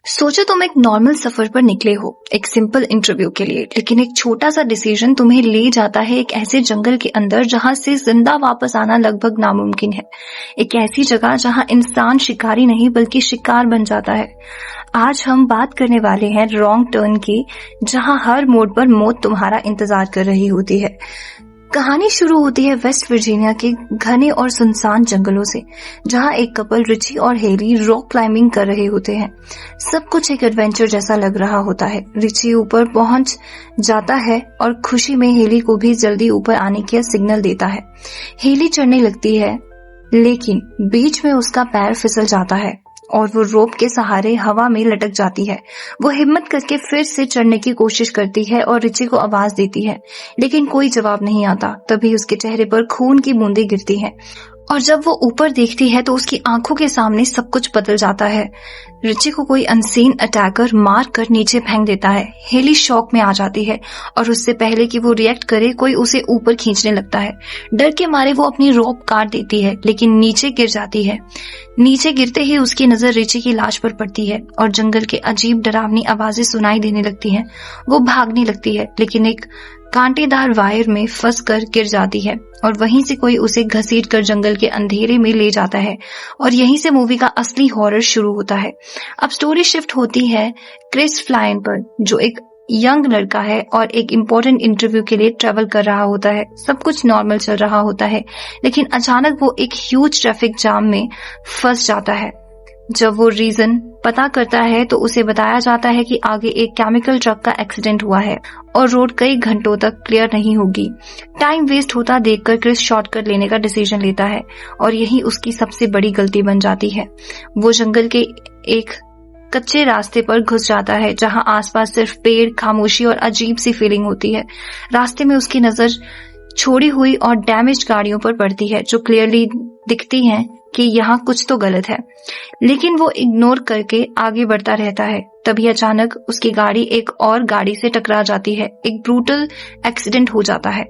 सोचो तुम एक नॉर्मल सफर पर निकले हो एक सिंपल इंटरव्यू के लिए, लेकिन एक छोटा सा डिसीजन तुम्हें ले जाता है एक ऐसे जंगल के अंदर जहां से जिंदा वापस आना लगभग नामुमकिन है। एक ऐसी जगह जहां इंसान शिकारी नहीं बल्कि शिकार बन जाता है। आज हम बात करने वाले हैं रॉन्ग टर्न की, जहां हर मोड़ पर मौत तुम्हारा इंतजार कर रही होती है। कहानी शुरू होती है वेस्ट वर्जीनिया के घने और सुनसान जंगलों से, जहां एक कपल रिची और हेली रॉक क्लाइंबिंग कर रहे होते हैं। सब कुछ एक एडवेंचर जैसा लग रहा होता है। रिची ऊपर पहुंच जाता है और खुशी में हेली को भी जल्दी ऊपर आने का सिग्नल देता है। हेली चढ़ने लगती है, लेकिन बीच में उसका पैर फिसल जाता है और वो रोप के सहारे हवा में लटक जाती है। वो हिम्मत करके फिर से चढ़ने की कोशिश करती है और रिची को आवाज देती है, लेकिन कोई जवाब नहीं आता। तभी उसके चेहरे पर खून की बूंदें गिरती हैं और जब वो ऊपर देखती है तो उसकी आंखों के सामने सब कुछ बदल जाता है। रिची को कोई अनसीन अटैकर मार कर नीचे फेंक देता है। हेली शॉक में आ जाती है और उससे पहले कि वो रिएक्ट करे कोई उसे ऊपर खींचने लगता है। डर के मारे वो अपनी रोप काट देती है, लेकिन नीचे गिर जाती है। नीचे गिरते ही उसकी नजर रिची की लाश पर पड़ती है और जंगल के अजीब डरावनी आवाजें सुनाई देने लगती हैं। वो भागने लगती है, लेकिन एक कांटेदार वायर में फंस कर गिर जाती है और वहीं से कोई उसे घसीट कर जंगल के अंधेरे में ले जाता है और यहीं से मूवी का असली हॉरर शुरू होता है। अब स्टोरी शिफ्ट होती है क्रिस फ्लाइन पर, जो एक यंग लड़का है और एक इम्पोर्टेंट इंटरव्यू के लिए ट्रेवल कर रहा होता है। सब कुछ नॉर्मल चल रहा होता है, लेकिन अचानक वो एक ह्यूज ट्रैफिक जाम में फंस जाता है। जब वो रीजन पता करता है तो उसे बताया जाता है कि आगे एक केमिकल ट्रक का एक्सीडेंट हुआ है और रोड कई घंटों तक क्लियर नहीं होगी। टाइम वेस्ट होता देखकर क्रिस शॉर्टकट लेने का डिसीजन लेता है और यही उसकी सबसे बड़ी गलती बन जाती है। वो जंगल के एक कच्चे रास्ते पर घुस जाता है जहां आसपास सिर्फ पेड़, खामोशी और अजीब सी फीलिंग होती है। रास्ते में उसकी नजर छोड़ी हुई और डैमेज गाड़ियों पर पड़ती है, जो क्लियरली दिखती हैं कि यहाँ कुछ तो गलत है, लेकिन वो इग्नोर करके आगे बढ़ता रहता है। तभी अचानक उसकी गाड़ी एक और गाड़ी से टकरा जाती है। एक ब्रूटल एक्सीडेंट हो जाता है।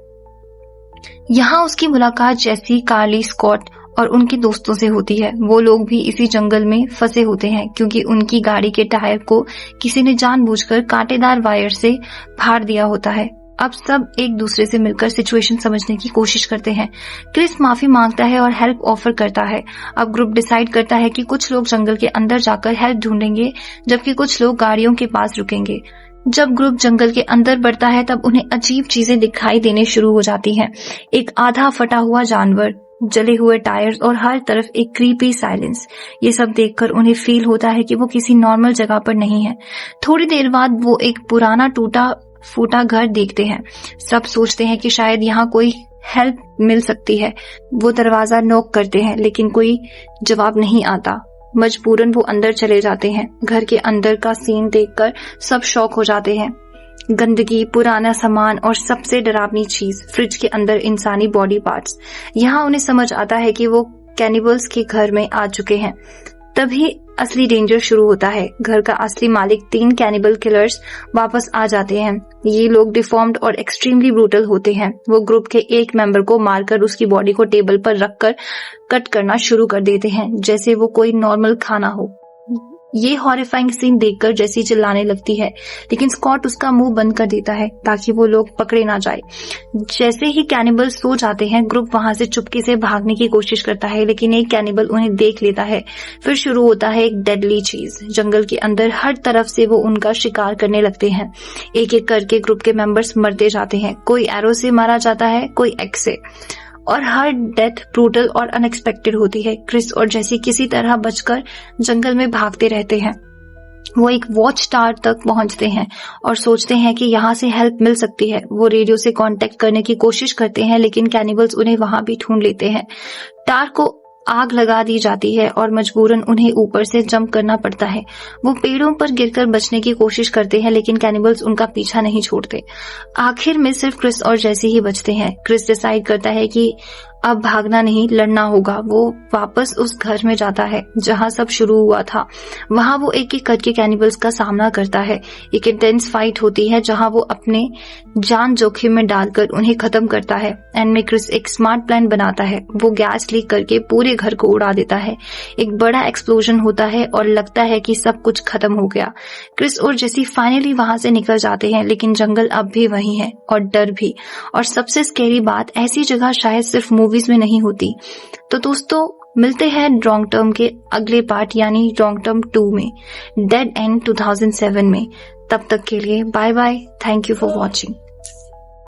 यहाँ उसकी मुलाकात जेसी, कार्ली, स्कॉट और उनके दोस्तों से होती है। वो लोग भी इसी जंगल में फंसे होते हैं क्योंकि उनकी गाड़ी के टायर को किसी ने जानबूझकर कांटेदार वायर से फाड़ दिया होता है। अब सब एक दूसरे से मिलकर सिचुएशन समझने की कोशिश करते हैं। क्रिस माफी मांगता है और हेल्प ऑफर करता है। अब ग्रुप डिसाइड करता है कि कुछ लोग जंगल के अंदर जाकर हेल्प ढूंढेंगे, जबकि कुछ लोग गाड़ियों के पास रुकेंगे। जब ग्रुप जंगल के अंदर बढ़ता है तब उन्हें अजीब चीजें दिखाई देने शुरू हो जाती हैं। एक आधा फटा हुआ जानवर, जले हुए टायर्स और हर तरफ एक क्रीपी साइलेंस। ये सब देखकर उन्हें फील होता है कि वो किसी नॉर्मल जगह पर नहीं है। थोड़ी देर बाद वो एक पुराना टूटा फूटा घर देखते हैं। सब सोचते हैं कि शायद यहाँ कोई हेल्प मिल सकती है। वो दरवाजा नॉक करते हैं, लेकिन कोई जवाब नहीं आता। मजबूरन वो अंदर चले जाते हैं। घर के अंदर का सीन देखकर सब शॉक हो जाते हैं। गंदगी, पुराना सामान और सबसे डरावनी चीज, फ्रिज के अंदर इंसानी बॉडी पार्ट्स। यहाँ उन्हें समझ आता है कि वो कैनिबल्स के घर में आ चुके हैं। तभी असली डेंजर शुरू होता है। घर का असली मालिक 3 कैनिबल किलर्स वापस आ जाते हैं। ये लोग डिफॉर्म्ड और एक्सट्रीमली ब्रूटल होते हैं। वो ग्रुप के एक मेंबर को मारकर उसकी बॉडी को टेबल पर रखकर कट करना शुरू कर देते हैं, जैसे वो कोई नॉर्मल खाना हो। ये हॉरिफाइंग सीन देखकर जेसी चिल्लाने लगती है, लेकिन स्कॉट उसका मुंह बंद कर देता है ताकि वो लोग पकड़े ना जाए। जैसे ही कैनिबल सो जाते हैं, ग्रुप वहां से चुपके से भागने की कोशिश करता है, लेकिन एक कैनिबल उन्हें देख लेता है। फिर शुरू होता है एक डेडली चीज। जंगल के अंदर हर तरफ से वो उनका शिकार करने लगते हैं। एक एक करके ग्रुप के मेंबर्स मरते जाते हैं। कोई एरो से मारा जाता है, कोई एक्स से, और हर डेथ ब्रूटल और अनएक्सपेक्टेड होती है। क्रिस और जेसी किसी तरह बचकर जंगल में भागते रहते हैं। वो एक वॉच टावर तक पहुंचते हैं और सोचते हैं कि यहाँ से हेल्प मिल सकती है। वो रेडियो से कांटेक्ट करने की कोशिश करते हैं, लेकिन कैनिबल्स उन्हें वहां भी ढूंढ लेते हैं। टावर को आग लगा दी जाती है और मजबूरन उन्हें ऊपर से जंप करना पड़ता है। वो पेड़ों पर गिरकर बचने की कोशिश करते हैं, लेकिन कैनिबल्स उनका पीछा नहीं छोड़ते। आखिर में सिर्फ क्रिस और जेसी ही बचते हैं। क्रिस डिसाइड करता है कि अब भागना नहीं, लड़ना होगा। वो वापस उस घर में जाता है जहां सब शुरू हुआ था। वहां वो एक एक करके कैनिबल्स का सामना करता है। एक इंटेंस फाइट होती है जहां वो अपने जान जोखिम में डालकर उन्हें खत्म करता है। एंड में क्रिस एक स्मार्ट प्लान बनाता है। वो गैस लीक करके पूरे घर को उड़ा देता है। एक बड़ा एक्सप्लोजन होता है और लगता है कि सब कुछ खत्म हो गया। क्रिस और जेसी फाइनली वहां से निकल जाते हैं, लेकिन जंगल अब भी वही है और डर भी। और सबसे स्कैरी बात, ऐसी जगह शायद सिर्फ मूवीज में नहीं होती। तो दोस्तों, मिलते हैं रॉन्ग टर्म के अगले पार्ट यानी रॉन्ग टर्म 2 में, डेड एंड 2007 में। तब तक के लिए bye bye. Thank you for watching.